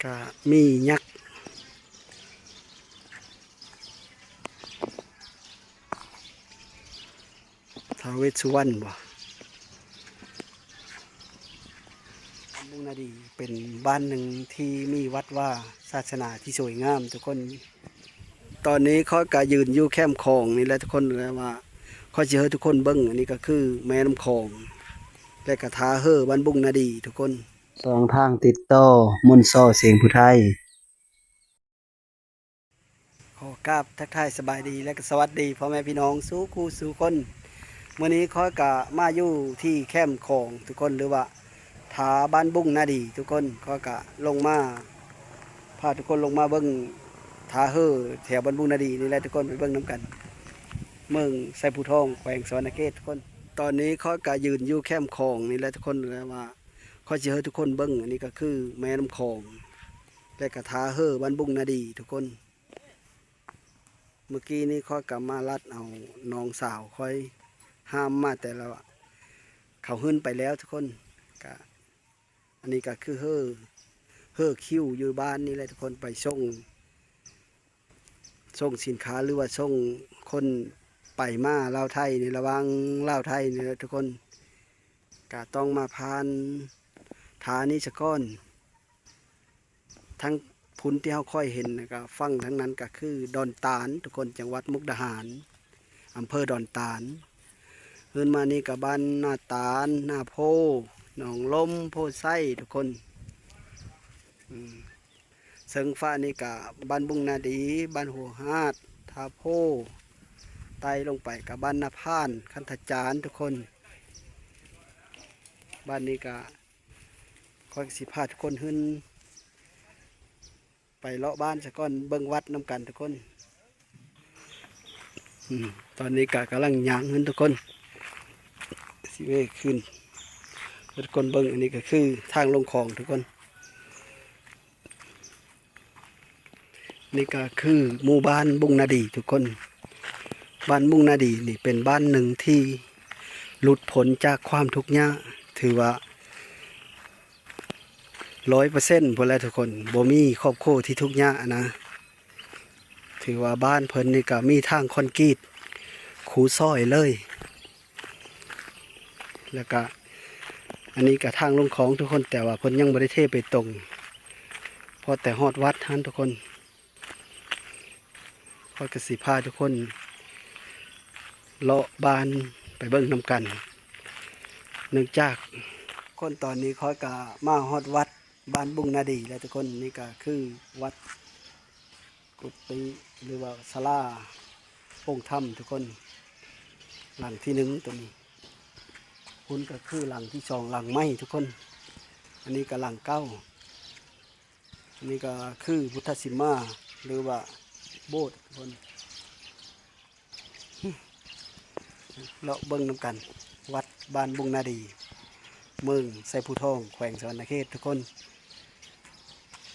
ก็มียักษ์ท้าวเวสสุวรรณบ่บุงนาดีเป็นบ้านหนึ่งที่มีวัดว่าศาสนาที่สวยงามทุกคนตอนนี้เขาก็ยืนอยู่แคมป์คลองนี่แหละทุกคนเลยว่าเขาจะให้ทุกคนเบิ้งอันนี้ก็คือแม่น้ำคลองและกระทาเฮอบ้านบุงนาดีทุกคนสองทางติดต่อมนต์ซ้อเสียงผู้ไทยขอกราบทักทายสบายดีและก็สวัสดีพ่อแม่พี่น้องสู่คู่สู่คนวันนี้เขาก็มาอยู่ที่แคมป์คลองทุกคนหรือว่าถาบ้านบุ้งนาดีทุกคนเขาก็ลงมาพาทุกคนลงมาเบิ้งถาเฮอแถวบ้านบุ้งนาดีนี่แหละทุกคนไปเบิ้งน้ำกันเมืองไซภูทองแขวงสวรรณเขตทุกคนตอนนี้เขาก็ยืนอยู่แคมป์คลองนี่แหละทุกคนเลยว่าเขาจะให้ทุกคนเบิ้งอันนี้ก็คือแม่น้ำคลองและก็ถาเฮอบ้านบุ้งนาดีทุกคนเมื่อกี้นี้เขาก็มาลัดเอาน้องสาวคอยห้ามมาแต่ละเขาขึ้นไปแล้วทุกคนก็อันนี้ก็คือเฮอคิวอยู่บ้านนี่แหละทุกคนไปส่งสินค้าหรือว่าส่งคนไปมาลาวไทยในระหว่างลาวไทยนี่แหละทุกคนก็ต้องมาผ่านฐานิชกรทั้งพุ้นที่เขาค่อยเห็นก็ฟังทั้งนั้นก็คือดอนตาลทุกคนจังหวัดมุกดาหารอำเภอดอนตาลเฮินมานี่กับบ้านหน้าตาลหน้าโพหนองลมโพไส้ทุกคนเซิงฟ้านี่กับบ้านบุงนาดีบ้านหัวหาดทาโพไตลงไปกับบ้านนาพานคันธจารทุกคนบ้านนี้ก็คอยสิพาทุกคนขึ้นไปเลาะบ้านสักก้อนเบิ้งวัดน้ำกันทุกคนตอนนี้ก็กำลังย่างขึ้นทุกคนสิเวขึ้นทุกคนเบิ้งอันนี้ก็คือทางลงคลองทุกคนนี่ก็คือหมู่บ้านบุงนาดีทุกคนบ้านบุงนาดีนี่เป็นบ้านหนึ่งที่หลุดพ้นจากความทุกข์ยากถือว่า100%พอแล้วทุกคนบ่มีครอบครัวที่ทุกข์ยากนะถือว่าบ้านเพิ่นนี่ก็มีทางคอนกรีตคูซ้อยเลยแล้วก็อันนี้ก็ทางลงของทุกคนแต่ว่าเพิ่นยังบ่ได้เทไปตรงพอแต่ฮอดวัดท่านทุกคนพอกสิพาทุกคนเลาะบานไปเบิ่งนำกันเนื่องจากคนตอนนี้เขาก็มาฮอดวัดบ้านบุงนาดีแล้วทุกคนนี่ก็คือวัดกุฏิหรือว่าศาลาองค์ธรรมทุกคนหลังที่1ตัวนี้คุณก็คือหลังที่2หลังไม้ทุกคนอันนี้ก็หลังเก้าอันนี้ก็คือพุทธสิมาหรือว่าโบสถ์ทุกคนเราเบิ่งนำกันวัดบ้านบุงนาดีเมืองไซภูทองแขวงสวรรณเขตทุกคน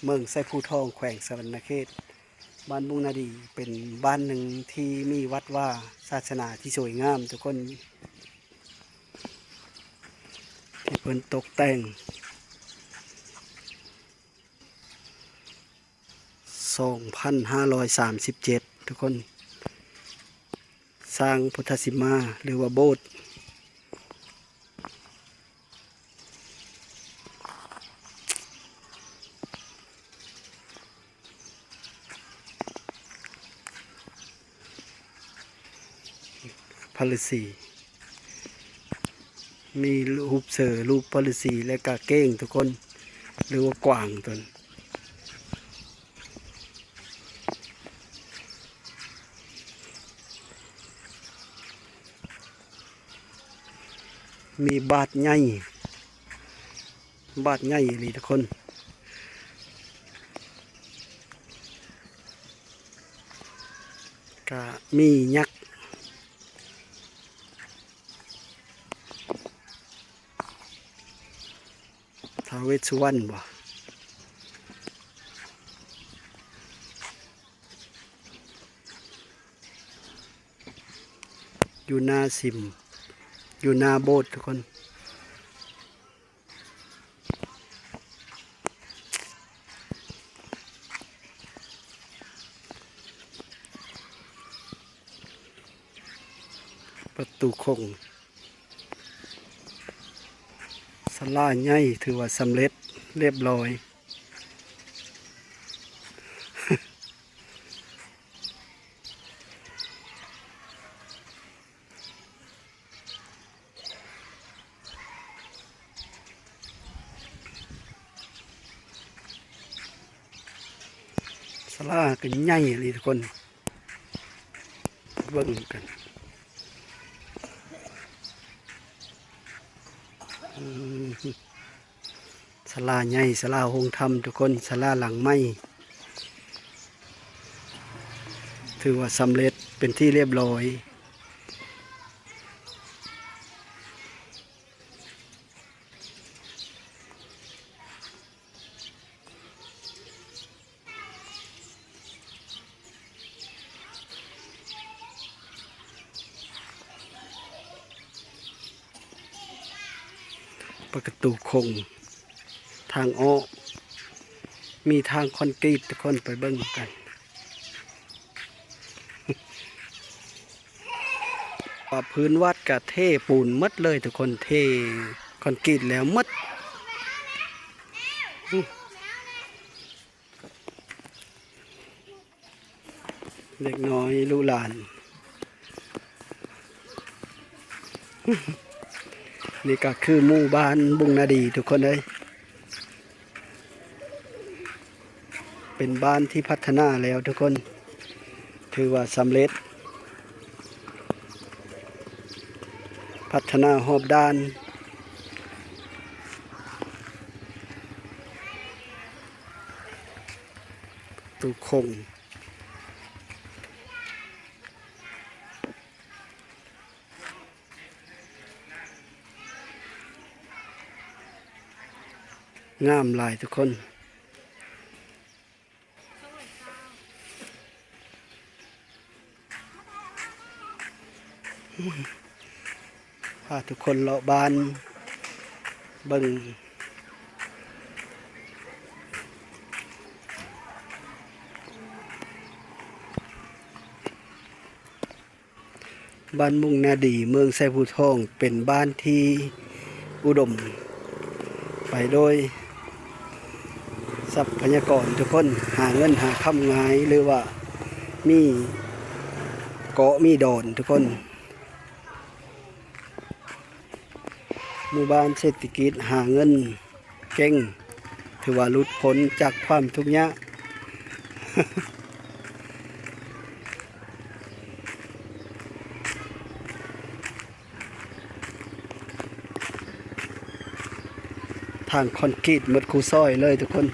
เมืองไซภูทองแขวงสวรรณเขตบ้านบุงนาดีเป็นบ้านหนึ่งที่มีวัดว่าศาสนาที่สวยงามทุกคนที่เพิ่นตกแต่ง2537ทุกคนสร้างพุทธสิมาหรือว่าโบสถ์พระฤาษีมีรูปเสือรูปพระฤาษีและกาเก้งทุกคนหรือว่ากวางตนมีบาทใหญ่เลยทุกคนก็มียักษ์ท้าวเวสสุวรรณบ่อยู่หน้าสิมอยู่หน้าโบสถ์ทุกคน ประตูคงศาลาใหญ่ถือว่าสำเร็จเรียบร้อยศาลาก็ใหญ่เลยทุกคนเบิ่งกันศาลาใหญ่ศาลาโฮงธรรมทุกคนศาลาหลังไม้ถือว่าสำเร็จเป็นที่เรียบร้อยประตูคงทางออกมีทางคอนกรีตทุกคนไปเบิ่งกันพื้นวัดกับเทปูนมัดเลยทุกคนเทคอนกรีตแล้วมัดเด็กน้อยลูกหลานนี่ก็คือหมู่บ้านบุงนาดีทุกคนเลยเป็นบ้านที่พัฒนาแล้วทุกคนถือว่าสำเร็จพัฒนาหอบด้านตูคงงามหลายทุกคนพาทุกคนเลาะบ้านเบิ่งบ้านมุ่งนาดีเมืองไซภูทองเป็นบ้านที่อุดมไปโดยทรัพยากรทุกคนหาเงินหาค่ำง่ายหรือว่ามีเกาะมีดอนทุกคนหมู่บ้านเศรษฐกิจหาเงินเก่งถือว่าหลุดพ้นจากความทุกข์ยากทางคอนกรีตหมดคูซอยเลยทุกคน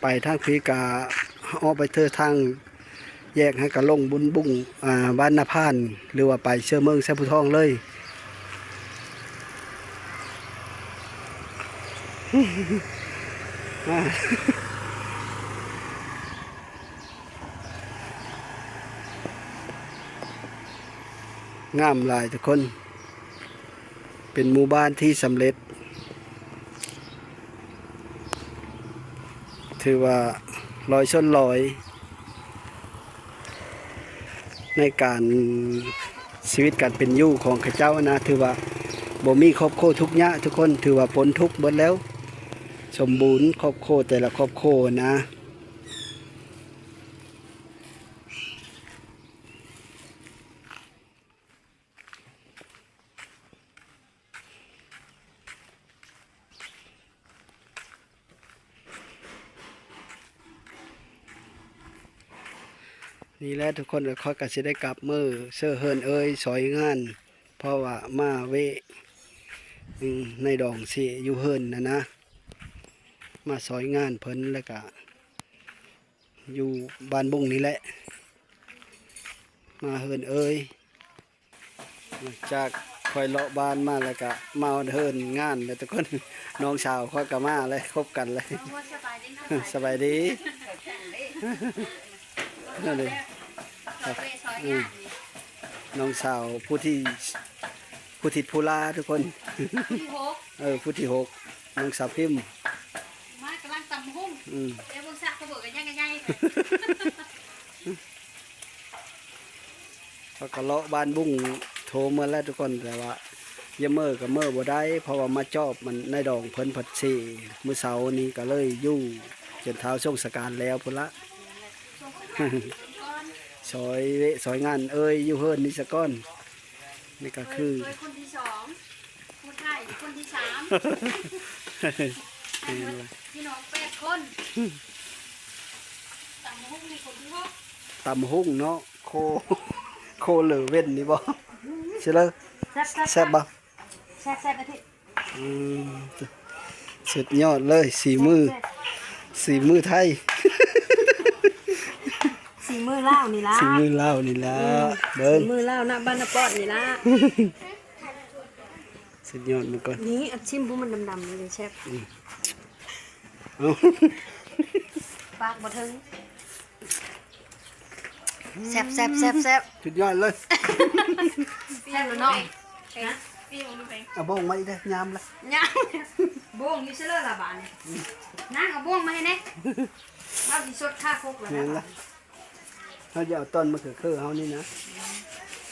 ไปทางพีกาออกไปเธอทางแยกให้กระลงบุญบุ้งบ้านนาพานหรือว่าไปเชื่อเมืองแซพุทองเลยงามหลายทุกคนเป็นหมู่บ้านที่สำเร็จถือว่าลอยชนลอยในการชีวิตการเป็นอยู่ของข้าเจ้านะถือว่าบ่มีครอบครัวทุกข์ยากทุกคนถือว่าพ้นทุกข์หมดแล้วสมบูรณ์ครอบครัวแต่ละครอบครัวนะนี่แหละทุกคนค่อยก็สิได้กลับมือเสื้อเฮินเอ้ยสอยงานเพราะว่ามาเวในดองสิอยู่เฮินนะมาสอยงานเพิ่นแล้วก็อยู่บ้านบุ้งนี่แหละมาเฮินเอ้ยจากคอยเลาะบ้านมาแล้วก็มาเฮินงานแล้วทุกคนน้องสาวค่อยก็มาเลยคบกันเลยสบายดีนั่นเลย น้องสาวผู้ที่ผู้ลาทุกคน ที่หก ผู้ที่หกน้องสาวพิมพ์ มากำลังตำหุ้งเดี๋ยวพวกซักเขาบอกกันยังไง เขาก็เลาะบ้านบุ้งโทรมาแล้วทุกคนแต่ว่าอย่าเมื่อกับเมื่อบ่ได้เพราะว่ามาจอบมันในดองเพิ่นผัดเสมื้อเช้านี้ก็เลยอยู่จนเท้าช่วงสการแล้วพุ่นละ ซอยงานอยู่เฮิรนนี่สะก้อนนี่ก็คือ คนที่สองคนไทยคนที่สามพี่น้อง8 คนตำหุ้งมีคนที่หก ตำหุ่งเนาะโคเหลือเว้นนี่บ่ใช่เลยแซ่บบ่ แซ่บอาทิตย์ สุดยอดเลยสีมือไทย สีมือเล่านี่ละ สีมือเล่าวนี่ละเบิ้ง มือเล่าหน้าบ้านน้าปอดนี่ละ สุดยอดมันก่อน นี่อัดชิมบุ้มันดำๆเลยเชฟ เอา ปากบ่ถึงแซ่บ สุดยอดเลย แซ่บเนาะนะ เอาบ้องมาอีกได้ยามละ ย่างบ่วงนี่เชื่อละบาทนี่นั่งเอาบ่วงมาให้แน่เราสิสดค่าคุกแล้ว เห็น นะ ละเขาจะเอาต้นมะเขือคือเฮานี่นะ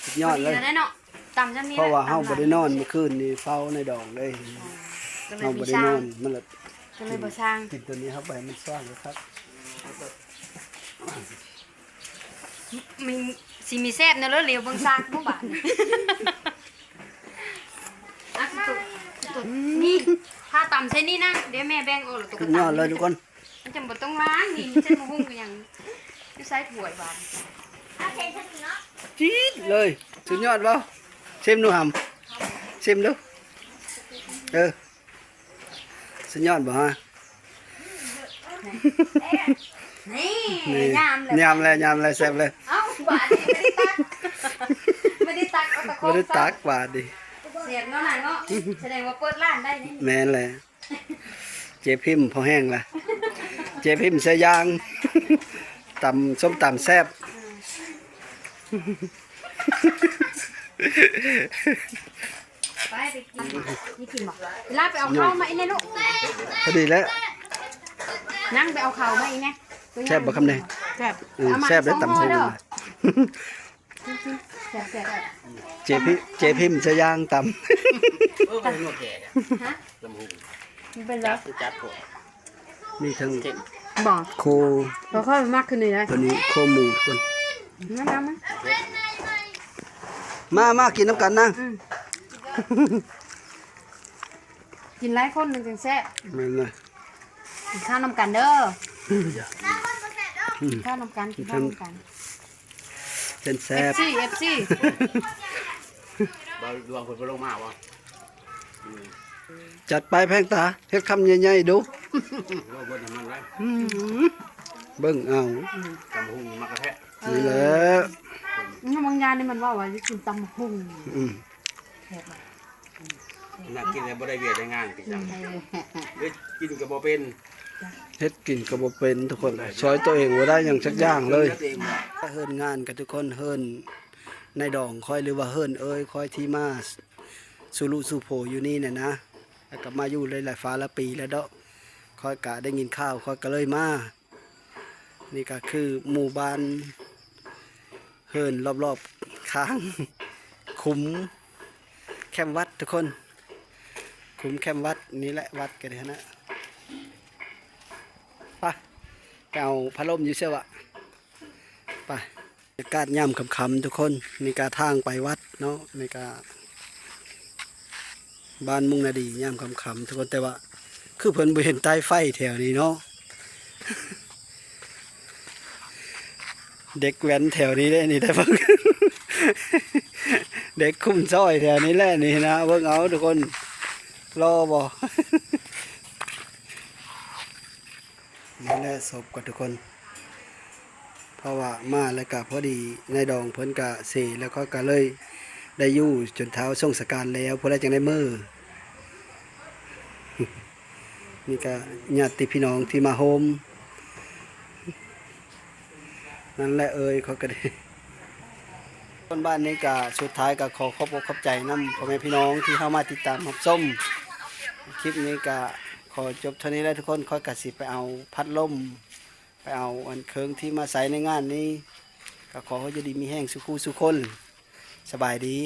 สุดยอดเลย พเนาะตำจำนี้ เพราะว่าเฮาบ่ได้นอนเมื่อคืนนี่เฝ้าในดองเลย ก็เลย เฮา มี บ่ได้ ช่าน อง นมันละ ก็เลยบ่ช่าง กินตัวนี้เข้าไปมันสร้างเลยครับ มีสิมีแซ่บเนาะแล้วเหลวเบิ่งซากบ่บาดอ่ะตุนี่ถ้าตำใส่นี่นะเดี๋ยวแม่แบ่งเอาแล้วตุก สุดยอดเลยทุกคน มันจะบ่ต้องล้างนี่เส้นมะฮุ่งก็ยังอยู่ใส่ถ้วยบาด จี๊ดเลยสุดยอดเปล่าชิมดูหำชิมดูสุดยอดบ่ฮะ นี่ นี่ ยามเลย ยำเลยแซ่บเลย เอ้าบาดนี่ไม่ได้ตักเอาตะโค บ่ได้ตักบาดดิ เสียบเนาะน่ะเนาะแสดงว่าเปิดร้านได้นี่ แม่นเลยเจ๊พิมพ์พอแห้งละเจ๊พิมพ์เสยยาง ตำส้มตำแซ่บ ไปกินนี่กินบ่ลาไปเอาข้าวมาอีกแน่ลูก พอดีแล้ว นั่งไปเอาข้าวมาอีกแน่ แซ่บบ่คำนี้ แซ่บ แซ่บได้ตำ หู หู เด้อ นะ แซ่บแซ่บ เจ๊พิมพ์เสยยางต ฮะมันเป็นแล้ว ำมีทั้ง บ่ โค พอเข้ามากขึ้นนี่นะ ตัวนี้โคหมูทุกคน น้ำมัน มากินน้ำกันนะ กินหลายคนหนึ่งจังแซ่บ แม่นเลย กินข้าวน้ำกันเด้อกินข้าวน้ำกันกินข้าวน้ำกัน เป็นแซ่บ FC บาดวงคนไปลงมาวะ จัดไปแพงตาเฮ็ดคำใหญ่ๆดู เราบนมันไร เบิ่งเอา ตำหุ่งมากระแทะ นี่แหละ บางยานนี่มันว่าว่าจะกินตำหุ่ง อืม นักกินแต่บ่ได้เวียดได้งานกินจังเฮ้ยกินกับบ่เป็น เฮ็ดกินก็บ่เป็นทุกคนซอยตัวเองบ่ได้หยังสักอย่างเลยเฮิรนงานกับทุกคนเฮิรนในดองคอยหรือว่าเฮิรนคอยที่มาสุรุสุโภอยู่นี่เนี่ยนะแล้วก็มาอยู่หลายๆฟ้าละปีแล้วเด้อคอยกะได้ยินข่าวคอยก็เลยมานี่ก็คือหมู่บ้านเฮิรนรอบๆข้างคุ้มแคมป์วัดทุกคนคุ้มแคมป์วัดนี่แหละวัดกันเลยนะไปเอาพัดลมอยู่เชียวอะไปบรรยากาศย่ำคำๆทุกคนในการทางไปวัดเนาะในการบ้านมุงนาดีย่ำคำๆทุกคนแต่ว่าคือเพิ่นบ่เห็นใต้ไฟแถวนี้เนาะ เด็กแว้นแถวนี้ได้นี่ได้เพิ่ง เด็กคุ้มซ้อยแถวนี้แหละนี่นะเบิ่งเอาทุกคนรอบ่ นี่แหละศพกับทุกคน เพราะว่ามาแล้วก็พอดีในดองเพิ่นกะเสแล้วก็เลยได้อยู่จนเท้าส่งสการแล้วพอได้จังได้มือ นี่ก็ญาติพี่น้องที่มาโฮมนั่นแหละเขาก็ได้ คนบ้านนี้ก็สุดท้ายก็ขอขอบอกขอบใจนํพ่อแม่พี่น้องที่เข้ามาติดตามรับชมคลิปนี้ก็ขอจบเท่านี้แล้วทุกคนค่อยกสิไปเอาพัดลมไปเอาอันเคิงที่มาใส่ในงานนี้ก็ขอให้อยู่ดีมีแห้งสุขูสุคนสบายดี